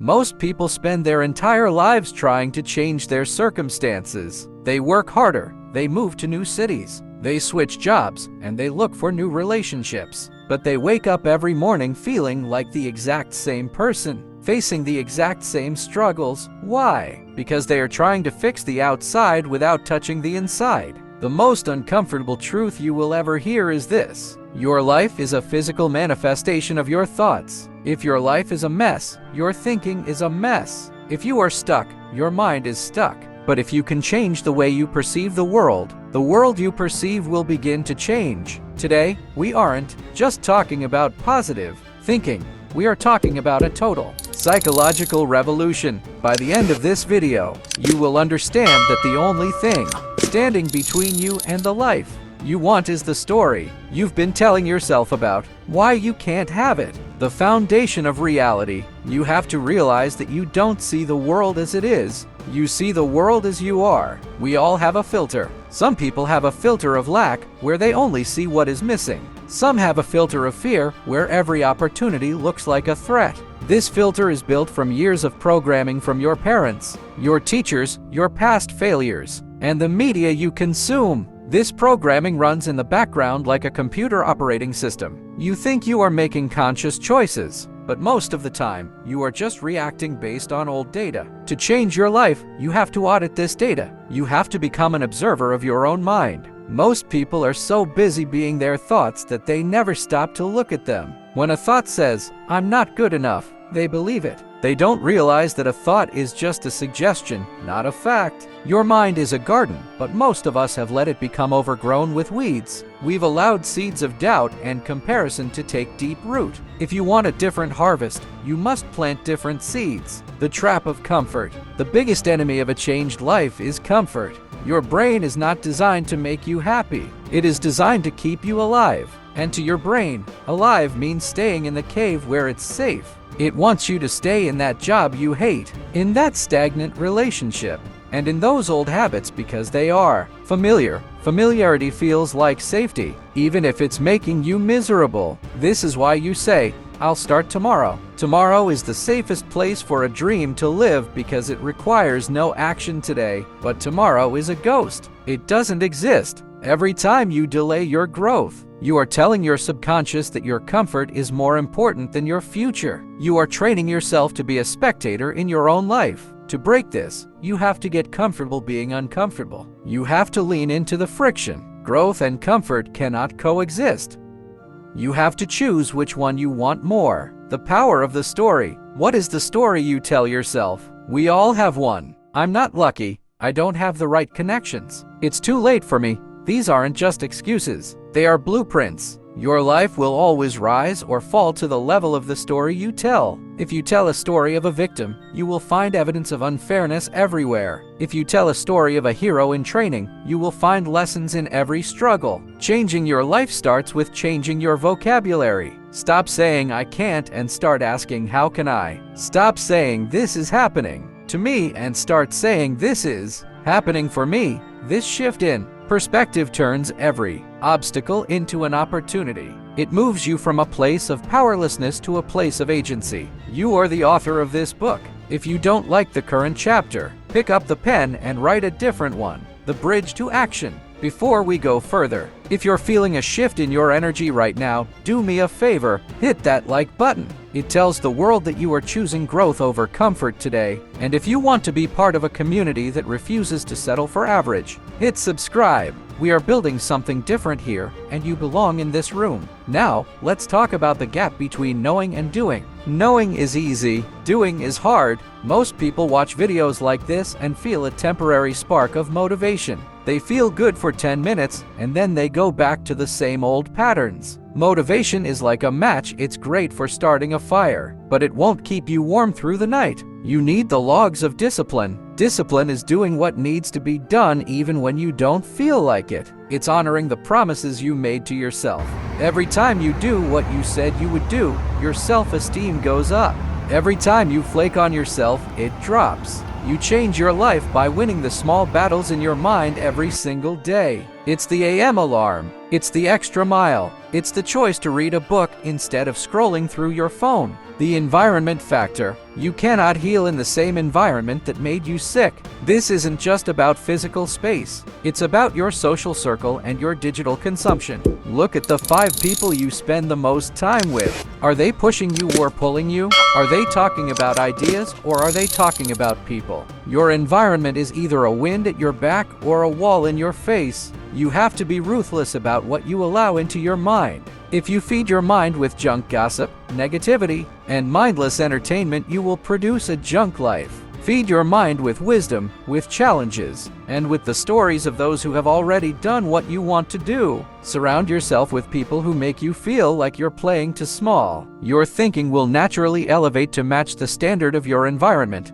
Most people spend their entire lives trying to change their circumstances. They work harder, they move to new cities, they switch jobs, and they look for new relationships. But they wake up every morning feeling like the exact same person, facing the exact same struggles. Why? Because they are trying to fix the outside without touching the inside. The most uncomfortable truth you will ever hear is this: your life is a physical manifestation of your thoughts. If your life is a mess, your thinking is a mess. If you are stuck, your mind is stuck. But if you can change the way you perceive the world you perceive will begin to change. Today, we aren't just talking about positive thinking. We are talking about a total psychological revolution. By the end of this video, you will understand that the only thing standing between you and the life you want is the story you've been telling yourself about why you can't have it. The foundation of reality. You have to realize that you don't see the world as it is. You see the world as you are. We all have a filter. Some people have a filter of lack, where they only see what is missing. Some have a filter of fear, where every opportunity looks like a threat. This filter is built from years of programming from your parents, your teachers, your past failures, and the media you consume. This programming runs in the background like a computer operating system. You think you are making conscious choices, but most of the time, you are just reacting based on old data. To change your life, you have to audit this data. You have to become an observer of your own mind. Most people are so busy being their thoughts that they never stop to look at them. When a thought says, "I'm not good enough," they believe it. They don't realize that a thought is just a suggestion, not a fact. Your mind is a garden, but most of us have let it become overgrown with weeds. We've allowed seeds of doubt and comparison to take deep root. If you want a different harvest, you must plant different seeds. The trap of comfort. The biggest enemy of a changed life is comfort. Your brain is not designed to make you happy. It is designed to keep you alive. And to your brain, alive means staying in the cave where it's safe. It wants you to stay in that job you hate, in that stagnant relationship, and in those old habits because they are familiar. Familiarity feels like safety, even if it's making you miserable. This is why you say, "I'll start tomorrow." Tomorrow is the safest place for a dream to live because it requires no action today. But tomorrow is a ghost. It doesn't exist. Every time you delay your growth, you are telling your subconscious that your comfort is more important than your future. You are training yourself to be a spectator in your own life. To break this, you have to get comfortable being uncomfortable. You have to lean into the friction. Growth and comfort cannot coexist. You have to choose which one you want more. The power of the story. What is the story you tell yourself? We all have one. I'm not lucky. I don't have the right connections. It's too late for me. These aren't just excuses. They are blueprints. Your life will always rise or fall to the level of the story you tell. If you tell a story of a victim, you will find evidence of unfairness everywhere. If you tell a story of a hero in training, you will find lessons in every struggle. Changing your life starts with changing your vocabulary. Stop saying "I can't" and start asking "How can I?" Stop saying "This is happening to me" and start saying "This is happening for me." This shift in perspective turns every obstacle into an opportunity. It moves you from a place of powerlessness to a place of agency. You are the author of this book. If you don't like the current chapter, pick up the pen and write a different one. The bridge to action. Before we go further, if you're feeling a shift in your energy right now, do me a favor, hit that like button. It tells the world that you are choosing growth over comfort today. And if you want to be part of a community that refuses to settle for average, hit subscribe. We are building something different here, and you belong in this room. Now, let's talk about the gap between knowing and doing. Knowing is easy, doing is hard. Most people watch videos like this and feel a temporary spark of motivation. They feel good for 10 minutes, and then they go back to the same old patterns. Motivation is like a match. It's great for starting a fire, but it won't keep you warm through the night. You need the logs of discipline. Discipline is doing what needs to be done even when you don't feel like it. It's honoring the promises you made to yourself. Every time you do what you said you would do, your self-esteem goes up. Every time you flake on yourself, it drops. You change your life by winning the small battles in your mind every single day. It's the AM alarm. It's the extra mile. It's the choice to read a book instead of scrolling through your phone. The environment factor. You cannot heal in the same environment that made you sick. This isn't just about physical space. It's about your social circle and your digital consumption. Look at the 5 people you spend the most time with. Are they pushing you or pulling you? Are they talking about ideas or are they talking about people? Your environment is either a wind at your back or a wall in your face. You have to be ruthless about what you allow into your mind. If you feed your mind with junk gossip, negativity, and mindless entertainment, you will produce a junk life. Feed your mind with wisdom, with challenges, and with the stories of those who have already done what you want to do. Surround yourself with people who make you feel like you're playing too small. Your thinking will naturally elevate to match the standard of your environment.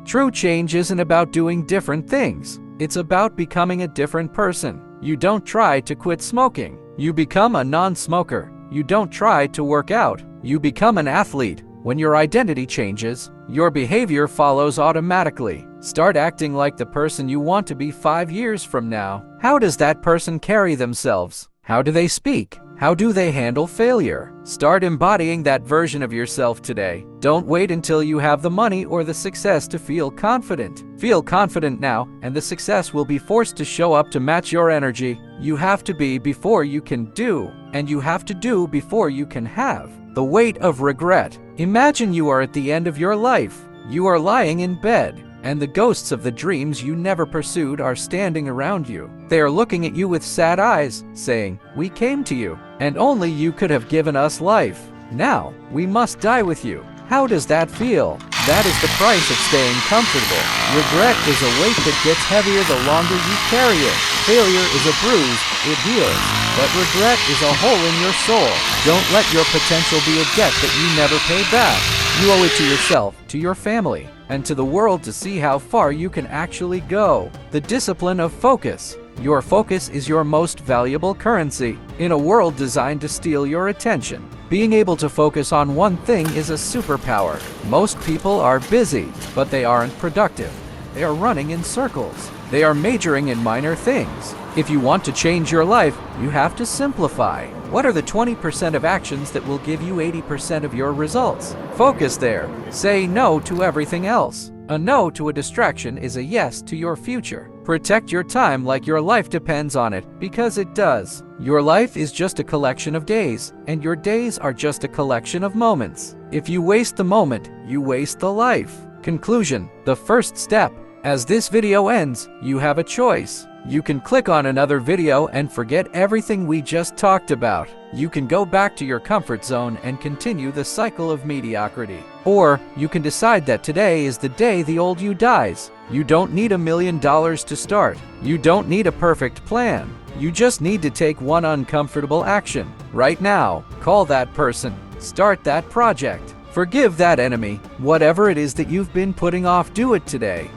True change isn't about doing different things. It's about becoming a different person. You don't try to quit smoking. You become a non-smoker. You don't try to work out. You become an athlete. When your identity changes, your behavior follows automatically. Start acting like the person you want to be 5 years from now. How does that person carry themselves? How do they speak? How do they handle failure? Start embodying that version of yourself today. Don't wait until you have the money or the success to feel confident. Feel confident now, and the success will be forced to show up to match your energy. You have to be before you can do, and you have to do before you can have. The weight of regret. Imagine you are at the end of your life. You are lying in bed, and the ghosts of the dreams you never pursued are standing around you. They are looking at you with sad eyes, saying, "We came to you, and only you could have given us life. Now, we must die with you." How does that feel? That is the price of staying comfortable. Regret is a weight that gets heavier the longer you carry it. Failure is a bruise, it heals. But regret is a hole in your soul. Don't let your potential be a debt that you never pay back. You owe it to yourself, to your family, and to the world to see how far you can actually go. The discipline of focus. Your focus is your most valuable currency. In a world designed to steal your attention, being able to focus on one thing is a superpower. Most people are busy, but they aren't productive. They are running in circles. They are majoring in minor things. If you want to change your life, you have to simplify. What are the 20% of actions that will give you 80% of your results? Focus there. Say no to everything else. A no to a distraction is a yes to your future. Protect your time like your life depends on it, because it does. Your life is just a collection of days, and your days are just a collection of moments. If you waste the moment, you waste the life. Conclusion. The first step. As this video ends, you have a choice. You can click on another video and forget everything we just talked about. You can go back to your comfort zone and continue the cycle of mediocrity. Or you can decide that today is the day the old you dies. You don't need $1 million to start. You don't need a perfect plan. You just need to take one uncomfortable action. Right now, call that person. Start that project. Forgive that enemy. Whatever it is that you've been putting off, do it today.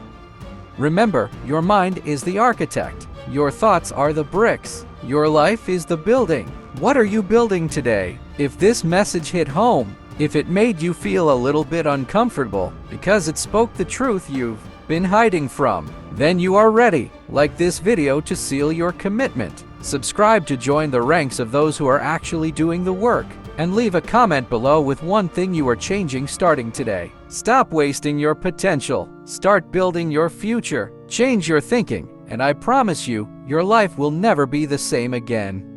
Remember, your mind is the architect. Your thoughts are the bricks. Your life is the building. What are you building today? If this message hit home, if it made you feel a little bit uncomfortable because it spoke the truth you've been hiding from, then you are ready, like this video, to seal your commitment. Subscribe to join the ranks of those who are actually doing the work, and leave a comment below with one thing you are changing starting today. Stop wasting your potential. Start building your future. Change your thinking, and I promise you, your life will never be the same again.